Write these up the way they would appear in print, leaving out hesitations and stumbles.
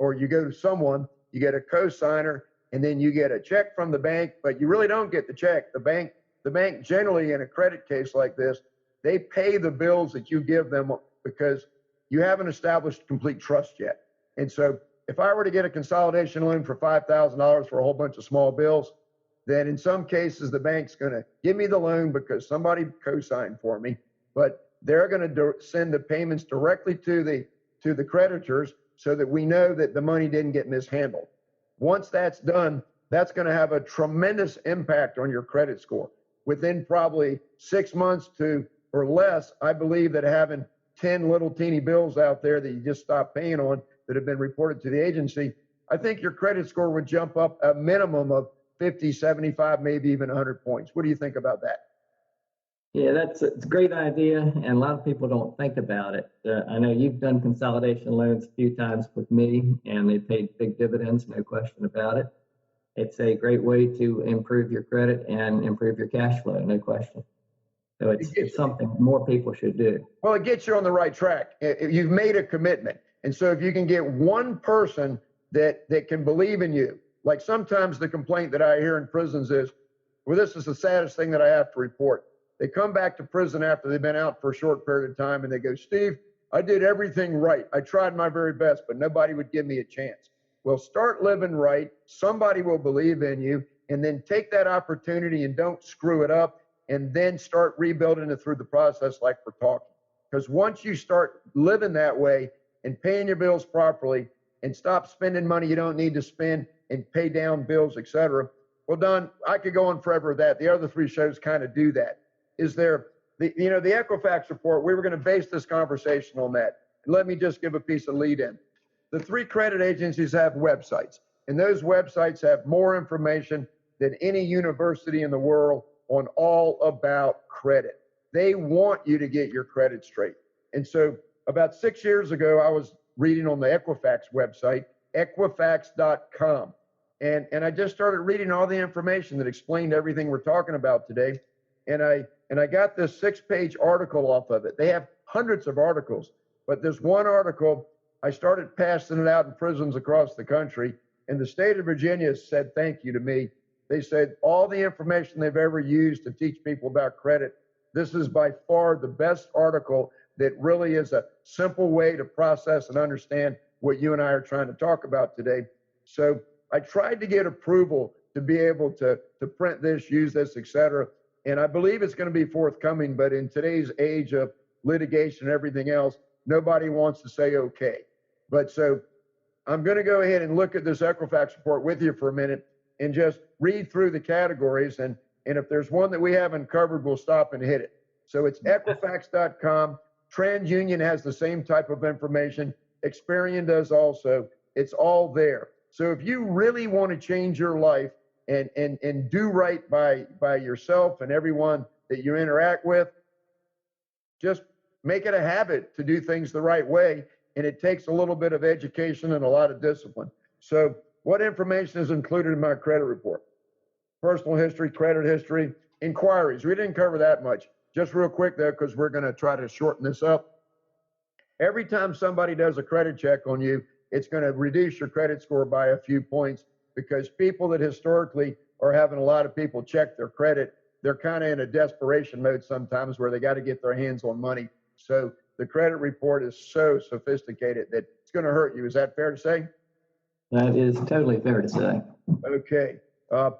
or you go to someone, you get a co-signer, and then you get a check from the bank, but you really don't get the check. The bank generally in a credit case like this, they pay the bills that you give them because you haven't established complete trust yet. And so if I were to get a consolidation loan for $5,000 for a whole bunch of small bills, then in some cases the bank's going to give me the loan because somebody co-signed for me, but they're going to send the payments directly to the creditors so that we know that the money didn't get mishandled. Once that's done, that's going to have a tremendous impact on your credit score. Within probably 6 months or less, I believe that having 10 little teeny bills out there that you just stopped paying on that have been reported to the agency, I think your credit score would jump up a minimum of 50, 75, maybe even 100 points. What do you think about that? Yeah, it's a great idea, and a lot of people don't think about it. I know you've done consolidation loans a few times with me, and they paid big dividends, no question about it. It's a great way to improve your credit and improve your cash flow, no question. So it's something more people should do. Well, it gets you on the right track. You've made a commitment. And so if you can get one person that can believe in you, like sometimes the complaint that I hear in prisons is, well, this is the saddest thing that I have to report. They come back to prison after they've been out for a short period of time and they go, Steve, I did everything right. I tried my very best, but nobody would give me a chance. Well, start living right. Somebody will believe in you, and then take that opportunity and don't screw it up, and then start rebuilding it through the process like we're talking. Because once you start living that way and paying your bills properly and stop spending money you don't need to spend and pay down bills, etc. Well, Don, I could go on forever with that. The other three shows kind of do that. Is there, the Equifax report, we were going to base this conversation on that. And let me just give a piece of lead in. The three credit agencies have websites, and those websites have more information than any university in the world on all about credit. They want you to get your credit straight. And so about 6 years ago, I was reading on the Equifax website, Equifax.com. And I just started reading all the information that explained everything we're talking about today. And I got this 6-page article off of it. They have hundreds of articles, but there's one article, I started passing it out in prisons across the country, and the state of Virginia said thank you to me. They said all the information they've ever used to teach people about credit, this is by far the best article that really is a simple way to process and understand what you and I are trying to talk about today. So I tried to get approval to be able to print this, use this, etc. And I believe it's going to be forthcoming, but in today's age of litigation and everything else, nobody wants to say okay. But so I'm going to go ahead and look at this Equifax report with you for a minute and just read through the categories. And if there's one that we haven't covered, we'll stop and hit it. So it's Equifax.com. TransUnion has the same type of information. Experian does also. It's all there. So if you really want to change your life and do right by yourself and everyone that you interact with, just make it a habit to do things the right way. And it takes a little bit of education and a lot of discipline. So what information is included in my credit report? Personal history, credit history, inquiries. We didn't cover that much. Just real quick, though, because we're going to try to shorten this up. Every time somebody does a credit check on you, it's going to reduce your credit score by a few points, because people that historically are having a lot of people check their credit, they're kind of in a desperation mode sometimes where they got to get their hands on money. So the credit report is so sophisticated that it's going to hurt you. Is that fair to say? That is totally fair to say. Okay.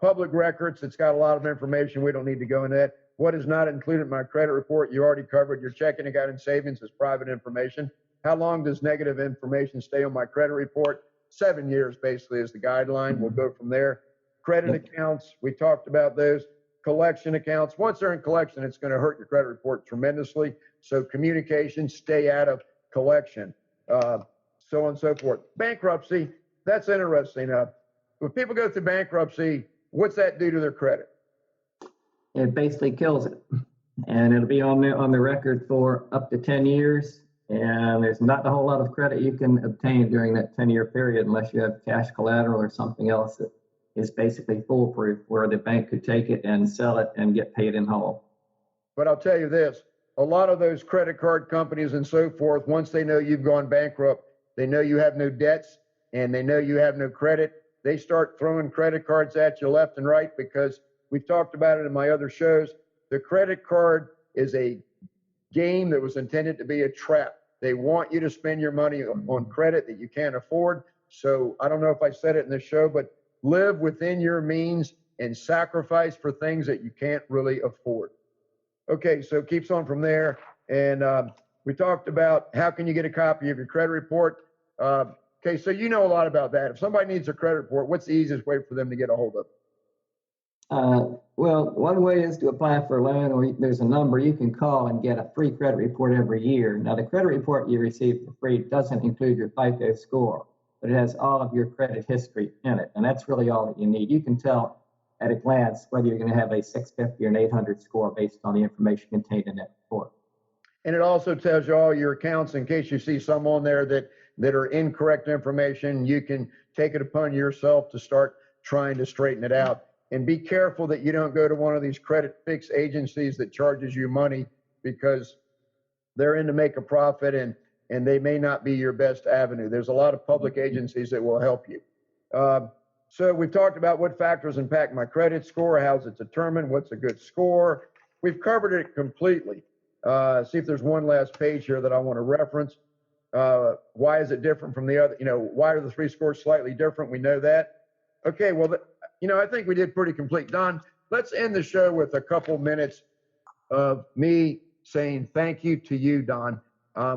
Public records, it's got a lot of information. We don't need to go into that. What is not included in my credit report, you already covered. Your checking account and savings is private information. How long does negative information stay on my credit report? 7 years, basically, is the guideline. We'll go from there. Credit accounts, we talked about those. Collection accounts, once they're in collection, it's going to hurt your credit report tremendously. So communication, stay out of collection, so on and so forth. Bankruptcy, that's interesting. When people go through bankruptcy, what's that do to their credit? It basically kills it, and it'll be on the record for up to 10 years. And there's not a whole lot of credit you can obtain during that 10-year period unless you have cash collateral or something else that is basically foolproof, where the bank could take it and sell it and get paid in whole. But I'll tell you this, a lot of those credit card companies and so forth, once they know you've gone bankrupt, they know you have no debts, and they know you have no credit, they start throwing credit cards at you left and right, because we've talked about it in my other shows. The credit card is a game that was intended to be a trap. They want you to spend your money on credit that you can't afford. So I don't know if I said it in the show, but live within your means and sacrifice for things that you can't really afford. Okay, so it keeps on from there. And we talked about how can you get a copy of your credit report. Okay, so you know a lot about that. If somebody needs a credit report, what's the easiest way for them to get a hold of it? Well, one way is to apply for a loan, or there's a number you can call and get a free credit report every year. Now, the credit report you receive for free doesn't include your FICO score, but it has all of your credit history in it, and that's really all that you need. You can tell at a glance whether you're going to have a 650 or an 800 score based on the information contained in that report. And it also tells you all your accounts in case you see some on there that are incorrect information. You can take it upon yourself to start trying to straighten it out. And be careful that you don't go to one of these credit fix agencies that charges you money, because they're in to make a profit, and they may not be your best avenue. There's a lot of public agencies that will help you. So we've talked about what factors impact my credit score, how's it determined, what's a good score. We've covered it completely. See if there's one last page here that I want to reference. Why is it different from the other? Why are the three scores slightly different? We know that. Okay, well, I think we did pretty complete. Don, let's end the show with a couple minutes of me saying thank you to you, Don.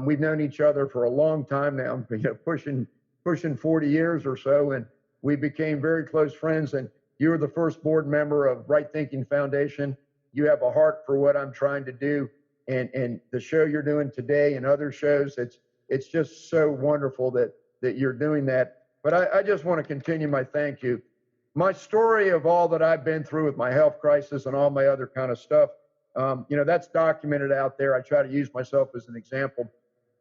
We've known each other for a long time now, pushing 40 years or so, and we became very close friends. And you're the first board member of Right Thinking Foundation. You have a heart for what I'm trying to do, and the show you're doing today and other shows. It's just so wonderful that you're doing that. But I just want to continue my thank you. My story of all that I've been through with my health crisis and all my other kind of stuff, that's documented out there. I try to use myself as an example.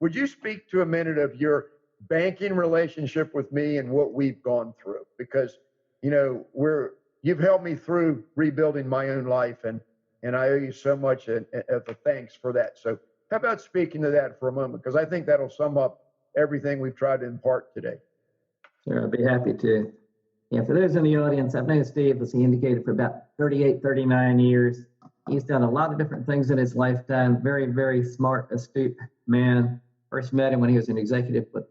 Would you speak to a minute of your banking relationship with me and what we've gone through? Because, you've helped me through rebuilding my own life, and I owe you so much of a thanks for that. So how about speaking to that for a moment? Because I think that'll sum up everything we've tried to impart today. Sure, I'd be happy to. Yeah, for those in the audience, I've known Steve, as he indicated, for about 38, 39 years. He's done a lot of different things in his lifetime. Very, very smart, astute man. First met him when he was an executive with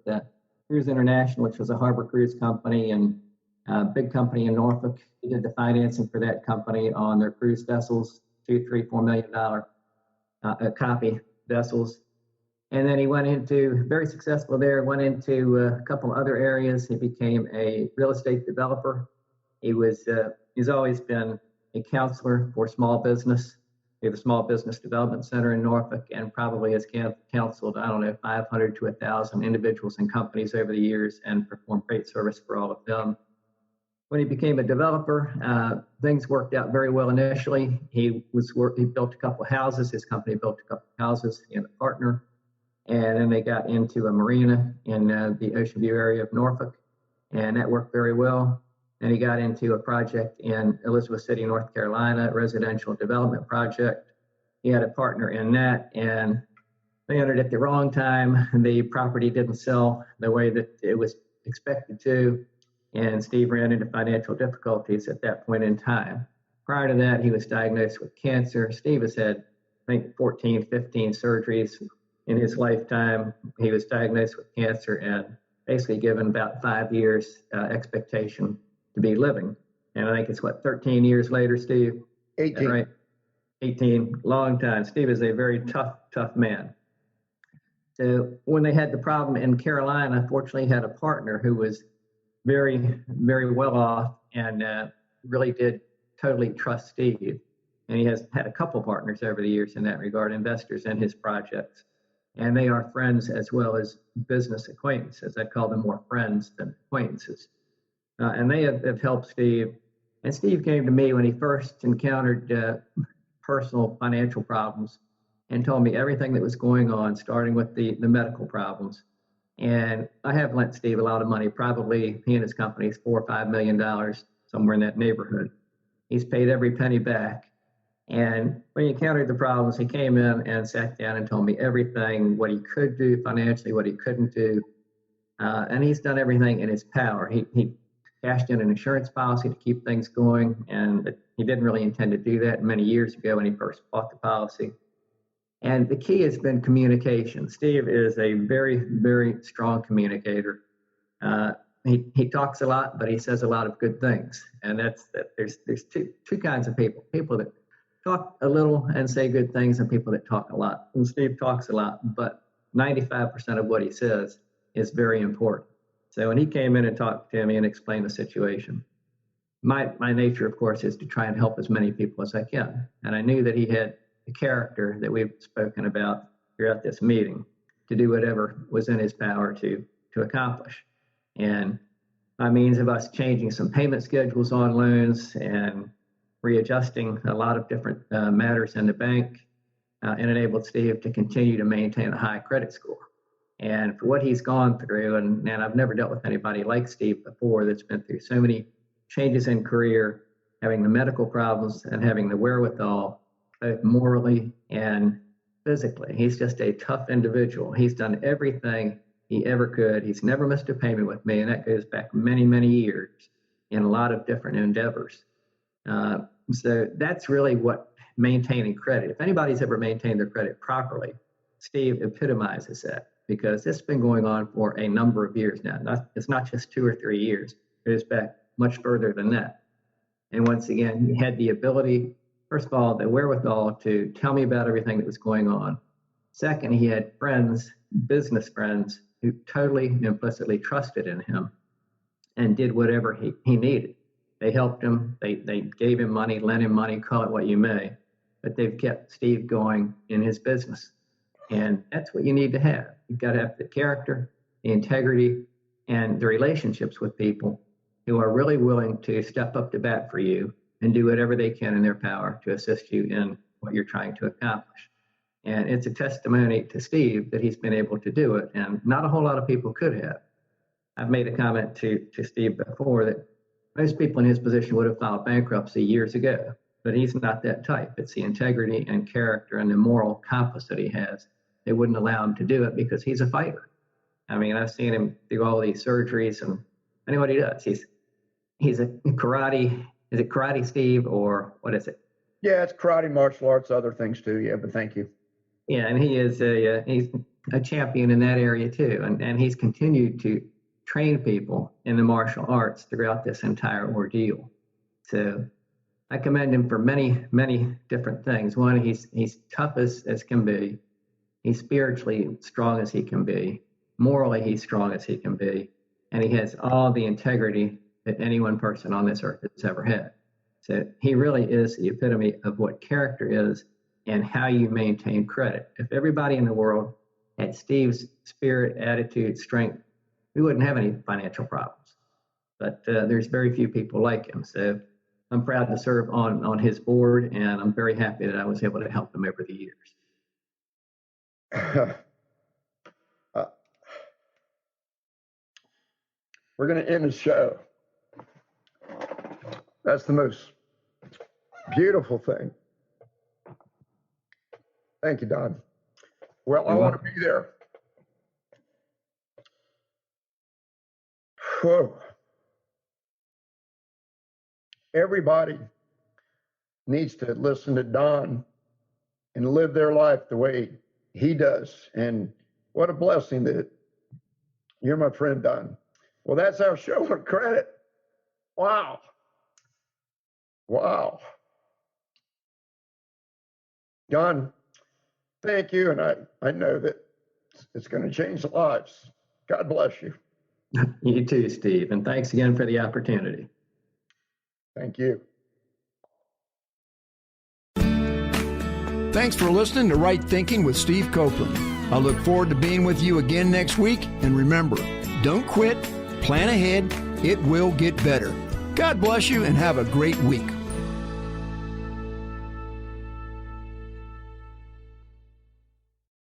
Cruise International, which was a harbor cruise company and a big company in Norfolk. He did the financing for that company on their cruise vessels, $2, $3, $4 million copy vessels. And then he went into, very successful there, went into a couple other areas. He became a real estate developer. He's always been a counselor for small business. We have a small business development center in Norfolk, and probably has counseled, 500 to 1,000 individuals and companies over the years, and performed great service for all of them. When he became a developer, things worked out very well initially. He built a couple of houses. His company built a couple of houses. He and a partner. And then they got into a marina in the Ocean View area of Norfolk, and that worked very well. And he got into a project in Elizabeth City, North Carolina, a residential development project. He had a partner in that, and they entered at the wrong time. The property didn't sell the way that it was expected to, and Steve ran into financial difficulties at that point in time. Prior to that, he was diagnosed with cancer. Steve has had, 14, 15 surgeries in his lifetime. He was diagnosed with cancer and basically given about 5 years expectation to be living. And I think it's 13 years later, Steve? 18. Right? 18, long time. Steve is a very tough man. So when they had the problem in Carolina, fortunately had a partner who was very, very well off, and really did totally trust Steve. And he has had a couple partners over the years in that regard, investors in his projects. And they are friends as well as business acquaintances. I call them more friends than acquaintances. And they have helped Steve. And Steve came to me when he first encountered personal financial problems, and told me everything that was going on, starting with the medical problems. And I have lent Steve a lot of money, probably he and his company $4 or $5 million, somewhere in that neighborhood. He's paid every penny back. And when he encountered the problems, he came in and sat down and told me everything, what he could do financially, what he couldn't do. And he's done everything in his power. He cashed in an insurance policy to keep things going, and he didn't really intend to do that many years ago when he first bought the policy. And the key has been communication. Steve is a very, very strong communicator. He talks a lot, but he says a lot of good things. And there's two kinds of people that talk a little and say good things, and people that talk a lot. And Steve talks a lot, but 95% of what he says is very important. So when he came in and talked to me and explained the situation, my nature, of course, is to try and help as many people as I can. And I knew that he had the character that we've spoken about throughout this meeting to do whatever was in his power to accomplish. And by means of us changing some payment schedules on loans and readjusting a lot of different matters in the bank, it enabled Steve to continue to maintain a high credit score. And for what he's gone through, and I've never dealt with anybody like Steve before that's been through so many changes in career, having the medical problems and having the wherewithal, both morally and physically. He's just a tough individual. He's done everything he ever could. He's never missed a payment with me, and that goes back many, many years in a lot of different endeavors. So that's really what maintaining credit. If anybody's ever maintained their credit properly, Steve epitomizes that, because it's been going on for a number of years now. It's not just 2 or 3 years. It goes back much further than that. And once again, he had the ability, first of all, the wherewithal to tell me about everything that was going on. Second, he had friends, business friends, who totally implicitly trusted in him and did whatever he needed. They helped him. They gave him money, lent him money, call it what you may, but they've kept Steve going in his business. And that's what you need to have. You've got to have the character, the integrity, and the relationships with people who are really willing to step up to bat for you and do whatever they can in their power to assist you in what you're trying to accomplish. And it's a testimony to Steve that he's been able to do it, and not a whole lot of people could have. I've made a comment to Steve before that most people in his position would have filed bankruptcy years ago, but he's not that type. It's the integrity and character and the moral compass that he has. They wouldn't allow him to do it because he's a fighter. I mean, I've seen him do all these surgeries, and I know what he does. He's a karate. Is it Karate Steve, or what is it? Yeah, it's karate, martial arts, other things too. Yeah, but thank you. Yeah, and he's a champion in that area too, and he's continued to train people in the martial arts throughout this entire ordeal. So I commend him for many, many different things. One, he's tough as can be. He's spiritually strong as he can be. Morally, he's strong as he can be. And he has all the integrity that any one person on this earth has ever had. So he really is the epitome of what character is and how you maintain credit. If everybody in the world had Steve's spirit, attitude, strength, we wouldn't have any financial problems. But there's very few people like him. So I'm proud to serve on his board, and I'm very happy that I was able to help him over the years. We're going to end the show. That's the most beautiful thing. Thank you, Don. Well, I want to be there. Whoa. Everybody needs to listen to Don and live their life the way he does. And what a blessing that you're my friend, Don. Well, that's our show on credit. Wow. Wow. Don, thank you. And I know that it's going to change lives. God bless you. You too, Steve. And thanks again for the opportunity. Thank you. Thanks for listening to Right Thinking with Steve Copeland. I look forward to being with you again next week. And remember, don't quit, plan ahead, it will get better. God bless you and have a great week.